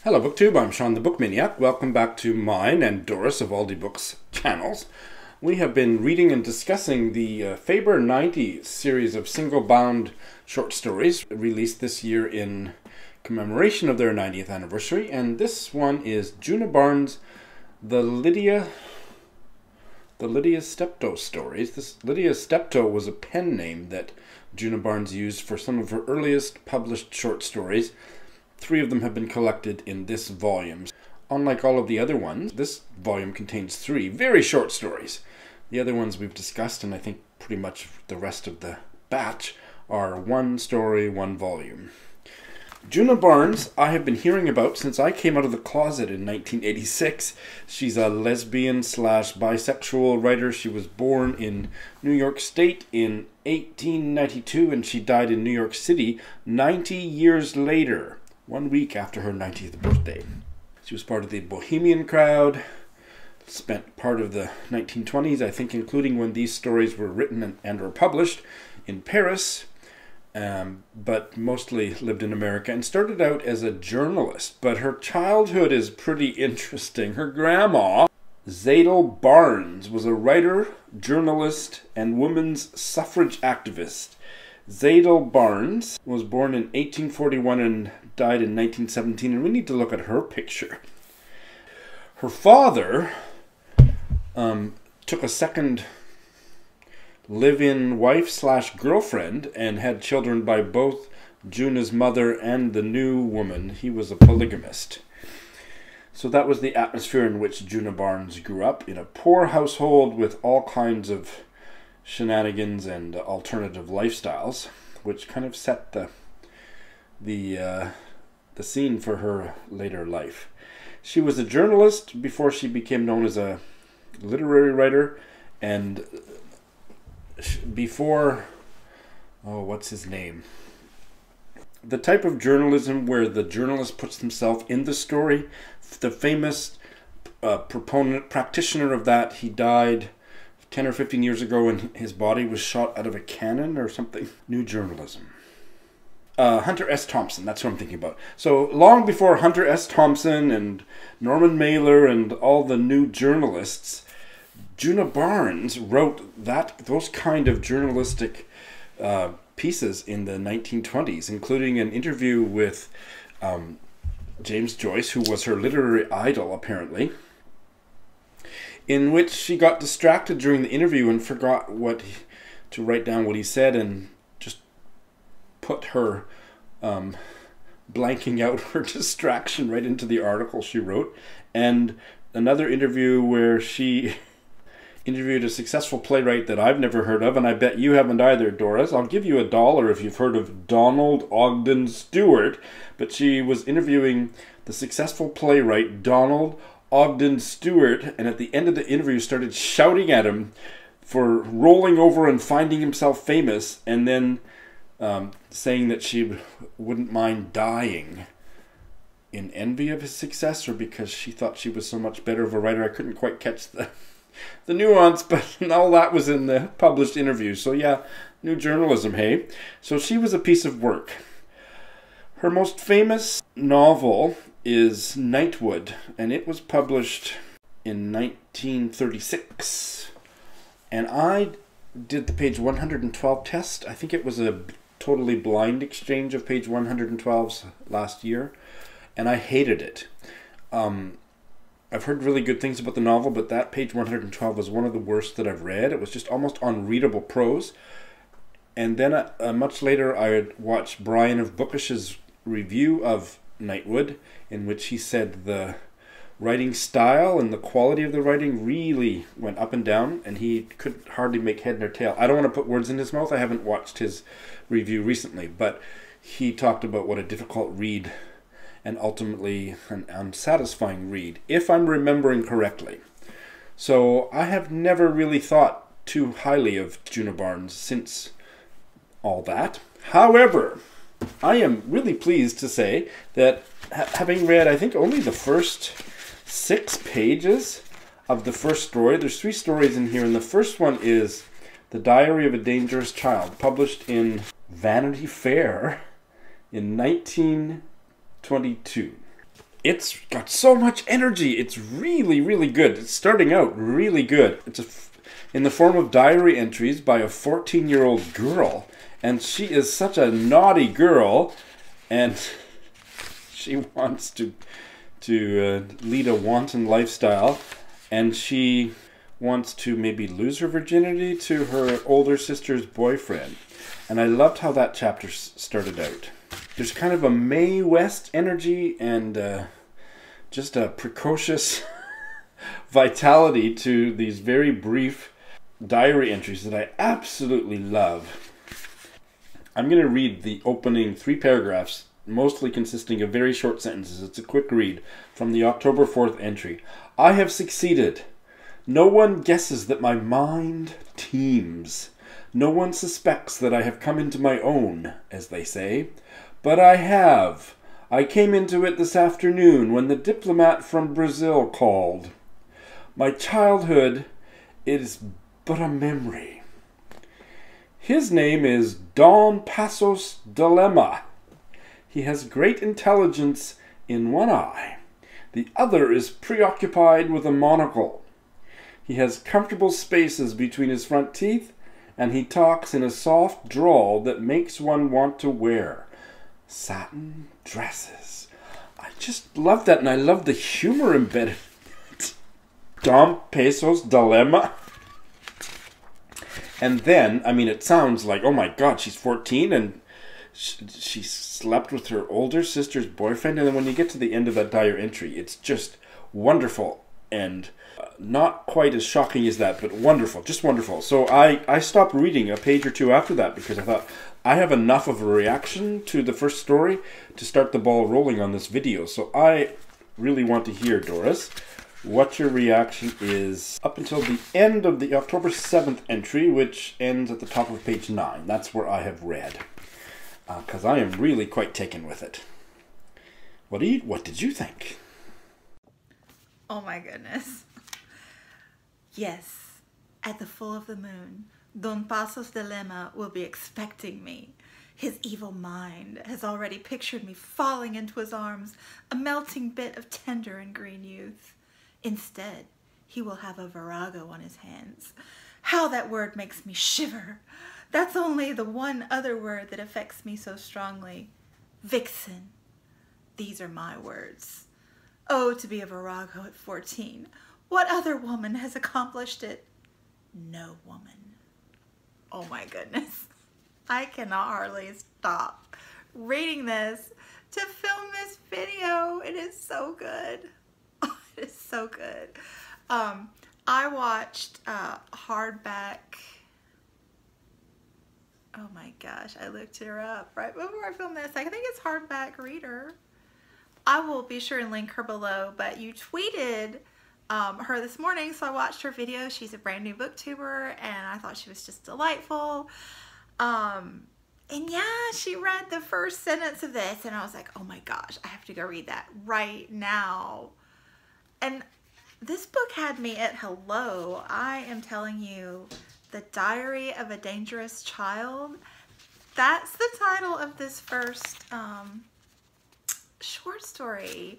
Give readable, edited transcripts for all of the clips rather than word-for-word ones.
Hello BookTube, I'm Shawn the Book Maniac. Welcome back to mine and Doris of Aldi Books channels. We have been reading and discussing the Faber 90s series of single-bound short stories released this year in commemoration of their 90th anniversary, and this one is Djuna Barnes' the Lydia Steptoe stories. This Lydia Steptoe was a pen name that Djuna Barnes used for some of her earliest published short stories. 3 of them have been collected in this volume. Unlike all of the other ones, this volume contains 3 very short stories. The other ones we've discussed, and I think pretty much the rest of the batch, are 1 story, 1 volume. Djuna Barnes, I have been hearing about since I came out of the closet in 1986. She's a lesbian/bisexual writer. She was born in New York State in 1892, and she died in New York City 90 years later, 1 week after her 90th birthday. She was part of the Bohemian crowd, spent part of the 1920s, I think, including when these stories were written and were published, in Paris, but mostly lived in America, and started out as a journalist. But her childhood is pretty interesting. Her grandma, Djuna Barnes, was a writer, journalist, and women's suffrage activist. Djuna Barnes was born in 1841 and died in 1917, and we need to look at her picture. Her father took a second live-in wife/girlfriend and had children by both Djuna's mother and the new woman. He was a polygamist. So that was the atmosphere in which Djuna Barnes grew up, in a poor household with all kinds of shenanigans and alternative lifestyles, which kind of set the scene for her later life. She was a journalist before she became known as a literary writer, and before, what's his name? The type of journalism where the journalist puts himself in the story. The famous practitioner of that, he died 10 or 15 years ago and his body was shot out of a cannon or something. New journalism. Hunter S. Thompson, that's what I'm thinking about. So long before Hunter S. Thompson and Norman Mailer and all the new journalists, Djuna Barnes wrote those kind of journalistic pieces in the 1920s, including an interview with James Joyce, who was her literary idol apparently, in which she got distracted during the interview and forgot to write down what he said, and just put her blanking out her distraction right into the article she wrote. And another interview where she interviewed a successful playwright that I've never heard of, and I bet you haven't either, Doris. I'll give you $1 if you've heard of Donald Ogden Stewart. But she was interviewing the successful playwright Donald Ogden Stewart, and at the end of the interview started shouting at him for rolling over and finding himself famous, and then saying that she wouldn't mind dying in envy of his success, or because she thought she was so much better of a writer. I couldn't quite catch the nuance, but all that was in the published interview. So yeah, new journalism, hey? So she was a piece of work. Her most famous novel is Nightwood, and it was published in 1936. And I did the page 112 test. I think it was a totally blind exchange of page 112s last year, and I hated it. I've heard really good things about the novel, but that page 112 was one of the worst that I've read. It was just almost unreadable prose. And then much later I watched Brian of Bookish's review of Nightwood, in which he said the writing style and the quality of the writing really went up and down, and he could hardly make head nor tail. I don't want to put words in his mouth. I haven't watched his review recently, but he talked about what a difficult read and ultimately an unsatisfying read, if I'm remembering correctly. So I have never really thought too highly of Djuna Barnes since all that. However, I am really pleased to say that having read, I think, only the first 6 pages of the first story, there's 3 stories in here, and the first one is The Diary of a Dangerous Child, published in Vanity Fair in 1922. It's got so much energy. It's really, really good. It's starting out really good. It's in the form of diary entries by a 14-year-old girl. And she is such a naughty girl. And she wants to lead a wanton lifestyle. And she wants to maybe lose her virginity to her older sister's boyfriend. And I loved how that chapter started out. There's kind of a Mae West energy and just a precocious vitality to these very brief diary entries that I absolutely love. I'm going to read the opening 3 paragraphs, mostly consisting of very short sentences. It's a quick read from the October 4th entry. I have succeeded. No one guesses that my mind teems. No one suspects that I have come into my own, as they say. But I have. I came into it this afternoon when the diplomat from Brazil called. My childhood is but a memory. His name is Don Passos Dilemma. He has great intelligence in one eye. The other is preoccupied with a monocle. He has comfortable spaces between his front teeth, and he talks in a soft drawl that makes one want to wear satin dresses. I just love that, and I love the humor embedded in it. Don Passos Dilemma. And then, I mean, it sounds like, oh my God, she's 14 and she slept with her older sister's boyfriend. And then when you get to the end of that diary entry, it's just wonderful and not quite as shocking as that, but wonderful, just wonderful. So I stopped reading a page or two after that because I thought I have enough of a reaction to the first story to start the ball rolling on this video. So I really want to hear, Doris, what your reaction is up until the end of the October 7th entry, which ends at the top of page 9. That's where I have read, because I am really quite taken with it. What did you think? Oh my goodness. Yes, at the full of the moon, Don Passos Dilemma will be expecting me. His evil mind has already pictured me falling into his arms, a melting bit of tender and green youth. Instead, he will have a virago on his hands. How that word makes me shiver. That's only the one other word that affects me so strongly. Vixen. These are my words. Oh, to be a virago at 14. What other woman has accomplished it? No woman. Oh my goodness. I cannot hardly stop reading this to film this video. It is so good. Oh, it is so good. I watched Hardback. Oh my gosh, I looked her up right before I filmed this. I think it's Hardback Reader. I will be sure and link her below, but you tweeted her this morning, so I watched her video. She's a brand new booktuber, and I thought she was just delightful. And yeah, she read the first sentence of this, and I was like, oh my gosh, I have to go read that right now. And this book had me at hello. I am telling you, The Diary of a Dangerous Child. That's the title of this first short story.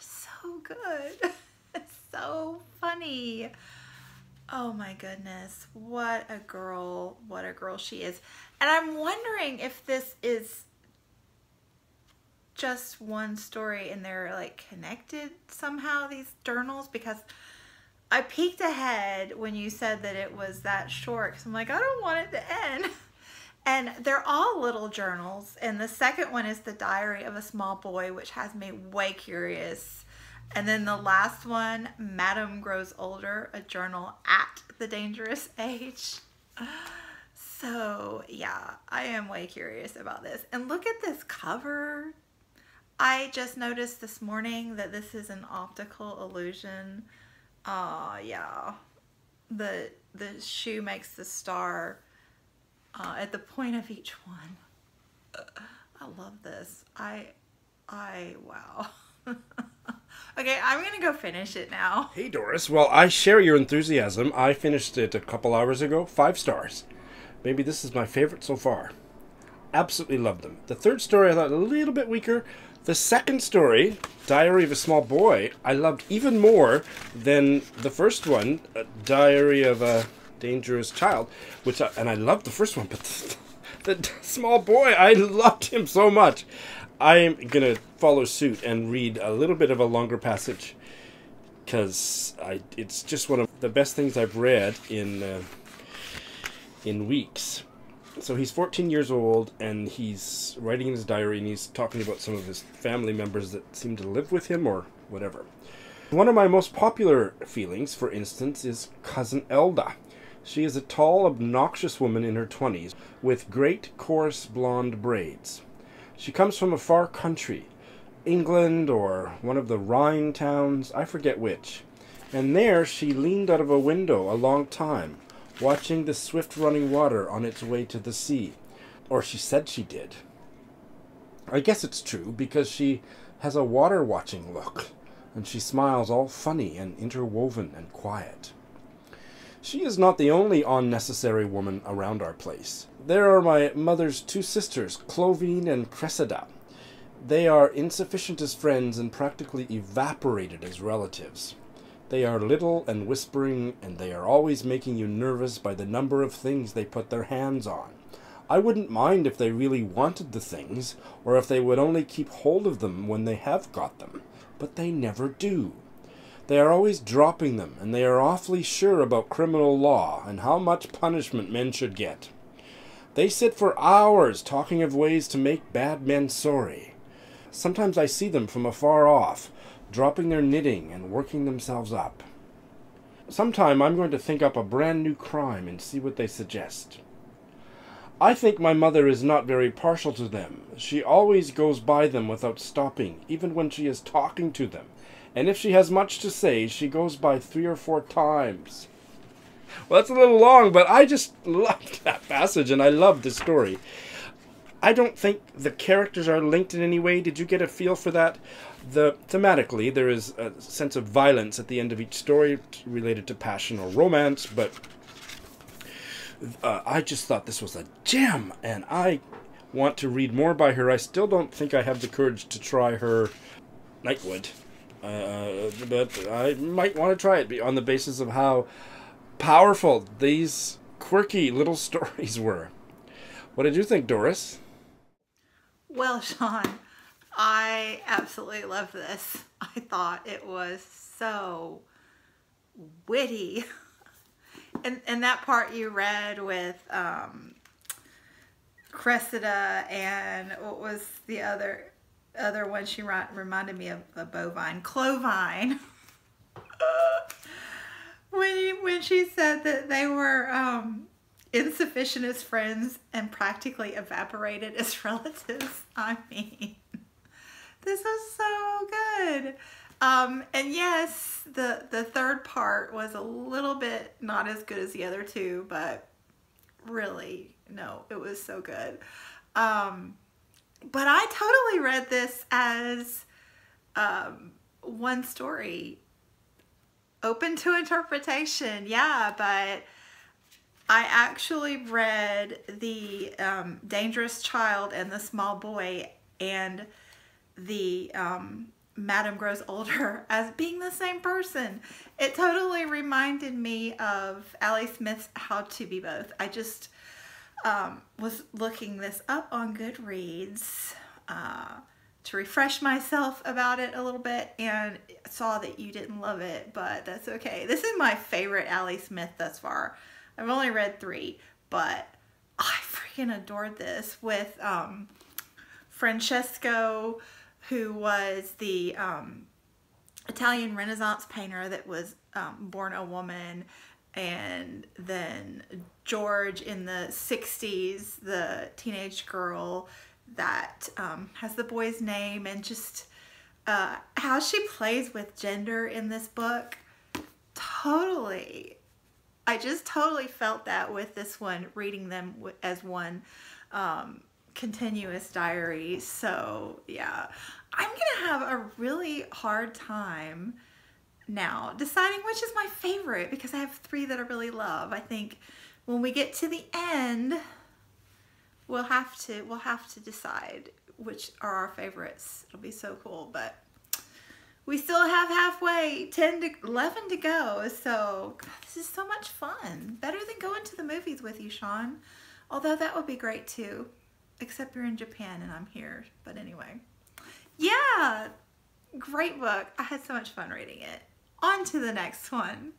So good. It's so funny. Oh my goodness. What a girl she is. And I'm wondering if this is just one story and they're like connected somehow, these journals, because I peeked ahead when you said that it was that short because I'm like, I don't want it to end. And they're all little journals, and the second one is The Diary of a Small Boy, which has me way curious. And then the last one, Madam Grows Older, a journal at the dangerous age. So yeah, I am way curious about this. And look at this cover. I just noticed this morning that this is an optical illusion. Yeah, the shoe makes the star at the point of each one. I love this. Wow. Okay, I'm gonna go finish it now. Hey Doris, well, I share your enthusiasm. I finished it a couple hours ago. 5 stars. Maybe this is my favorite so far. Absolutely loved them. The third story I thought a little bit weaker. The second story, Diary of a Small Boy, I loved even more than the first one, Diary of a Dangerous Child, and I loved the first one, but the small boy, I loved him so much. I'm going to follow suit and read a little bit of a longer passage, because it's just one of the best things I've read in weeks. So he's 14 years old, and he's writing in his diary, and he's talking about some of his family members that seem to live with him, or whatever. One of my most popular feelings, for instance, is Cousin Elda. She is a tall, obnoxious woman in her 20s, with great, coarse, blonde braids. She comes from a far country, England, or one of the Rhine towns, I forget which. And there she leaned out of a window a long time, watching the swift-running water on its way to the sea. Or she said she did. I guess it's true, because she has a water-watching look, and she smiles all funny and interwoven and quiet. She is not the only unnecessary woman around our place. There are my mother's two sisters, Clovine and Cressida. They are insufficient as friends and practically evaporated as relatives. They are little and whispering, and they are always making you nervous by the number of things they put their hands on. I wouldn't mind if they really wanted the things, or if they would only keep hold of them when they have got them. But they never do. They are always dropping them, and they are awfully sure about criminal law and how much punishment men should get. They sit for hours talking of ways to make bad men sorry. Sometimes I see them from afar off, dropping their knitting and working themselves up. Sometime I'm going to think up a brand new crime and see what they suggest. I think my mother is not very partial to them. She always goes by them without stopping, even when she is talking to them. And if she has much to say, she goes by 3 or 4 times. Well, that's a little long, but I just loved that passage, and I loved the story. I don't think the characters are linked in any way. Did you get a feel for that? Thematically, there is a sense of violence at the end of each story related to passion or romance, but I just thought this was a gem, and I want to read more by her. I still don't think I have the courage to try her Nightwood, but I might want to try it on the basis of how powerful these quirky little stories were. What did you think, Doris? Well, Shawn, I absolutely love this. I thought it was so witty. And that part you read with Cressida, and what was the other one she reminded me of, a bovine, Clovine. when she said that they were insufficient as friends and practically evaporated as relatives. I mean, this was so good. And yes, the third part was a little bit not as good as the other two, but really, no, it was so good. But I totally read this as one story, open to interpretation. Yeah, but I actually read the Dangerous Child and the Small Boy and the Madam Grows Older as being the same person. It totally reminded me of Allie Smith's How to Be Both. I just was looking this up on Goodreads to refresh myself about it a little bit, and saw that you didn't love it, but that's okay. This is my favorite Allie Smith thus far. I've only read 3, but I freaking adored this, with Francesco, who was the Italian Renaissance painter that was born a woman, and then George in the 60s, the teenage girl that has the boy's name, and just how she plays with gender in this book. Totally. I just totally felt that with this one, reading them as one continuous diary. So yeah, I'm gonna have a really hard time now deciding which is my favorite, because I have 3 that I really love. I think when we get to the end, we'll have to decide which are our favorites. It'll be so cool, but we still have halfway, 11 to go. So God, this is so much fun. Better than going to the movies with you, Shawn. Although that would be great too. Except you're in Japan and I'm here. But anyway. Yeah, great book. I had so much fun reading it. On to the next one.